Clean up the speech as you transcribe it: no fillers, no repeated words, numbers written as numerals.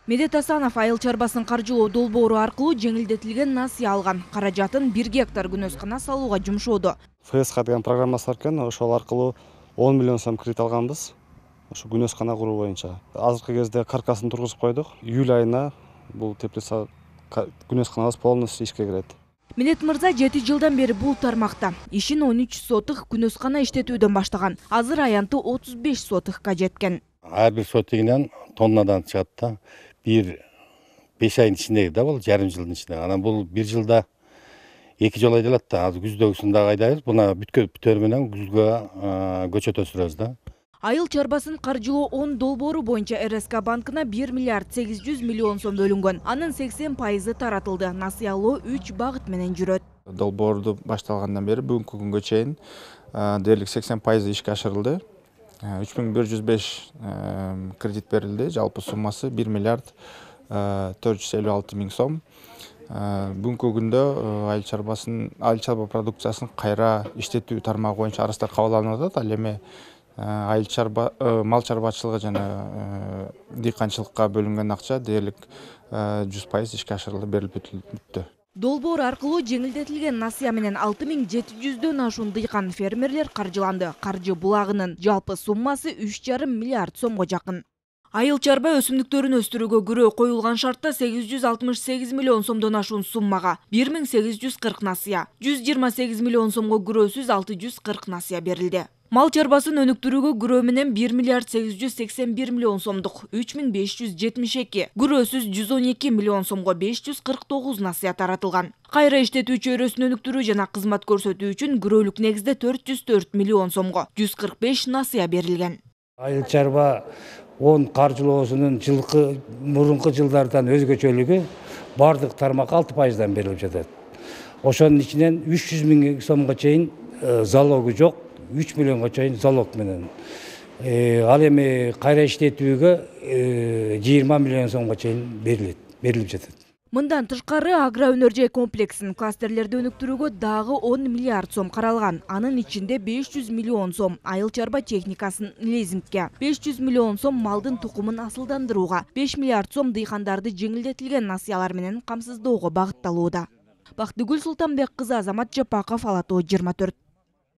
Медет Асанов айыл чарбасын каржылоо долбоору аркылуу жеңилдетилген насыя алган. Каражатын 1 гектар күнөскана салууга жумшоодо. ФСХ деген программасы бар экен, ошол аркылуу 10 миллион сом кредит алганбыз. Ошо күнөскана куруу боюнча. Азыркы кезде каркасын тургузуп койдук. Июль айына бул теплица күнөсканабыз полностью ишке кирет. Медет мырза 7 жылдан бери бул тармакта. Ишин 13 сотых күнөскана иштетүүдөн баштаган. Азыр аянты 35 сотыхка жеткен. Ар бир сотыгынан тоннадан чыгат да. 5 айдын ичинде да бул, жарым жылдын ичинде. Анан бул 1 жылда 2 жолу айдалат да. Азыр күздөгүсүн дагы айдайбыз. Буна бүтөр менен күзгө көчөт өсүрөбүз да. Айыл чарбасын каржылоо 10 долбоору боюнча РСК банкына 1 миллиард 800 миллион сом бөлүнгөн. Анын 80% таратылды. Насыя алуу 3 багыт менен жүрөт. Долбоорду башталгандан бери бүгүнкү күнгө чейин дээрлик 80% ишке ашырылды. 3105 кредит берилди. Жалпы суммасы 1 миллиард 456 миң сом. Бүгүнкү күндө айыл чарба продукциясын кайра иштетүү тармагы боюнча арыздар кабыл алынып атат. Ал эми мал чарбачылыгы жана дыйканчылыкка бөлүнгөн акча дээрлик 100% ишке ашырылды, берилип бүттү. Долбоор аркылуу жеңилдетилген насыя менен 6700дөн ашуун дыйкан фермерлер каржыланды. Каржы булагынын жалпы суммасы 3,5 миллиард сомго жакын. Айыл чарба өсүмдүктөрүн өстүрүүгө күрөө коюлган шартта 868 миллион сомдон ашуун суммага 1840 насыя, 128 миллион сомго күрөөсүз 640 насыя берилди. Мал чарбасын өнүктүрүүгө күрөө менен 1 миллиард 881 миллион сомдук 3572, күрөөсүз 112 миллион сомго 549 насыя таратылган. Кайра иштетүү чөйрөсүн өнүктүрүү жана кызмат көрсөтүү үчүн күрөөлүк негизде 404 миллион сомго 145 насыя берилген. Айыл чарба 10 каржылоосунун мурунку жылдардан өзгөчөлүгү бардык тармак 6%дан берилип жатат. Ошонун ичинен 300 миң сомго чейин залогу жок, 3 миллионго чейин залог менен. Ал эми кайра иштетүүгө 20 миллион сомго чейин берилип жатат. Мындан тышкары агроөнөр комплексин кластерлерди өнүктүрүүгө дагы 10 миллиард сом каралган. Анын ичинде 500 миллион сом айыл чарба техникасын лизингке, 500 миллион сом малдын тукумун асылдандырууга, 5 миллиард сом дыйкандарды жеңилдетилген насыялар менен камсыздоого багытталууда. Бактыгүл Султанбек кызы, Азамат Жапаков, Ала Тоо 24.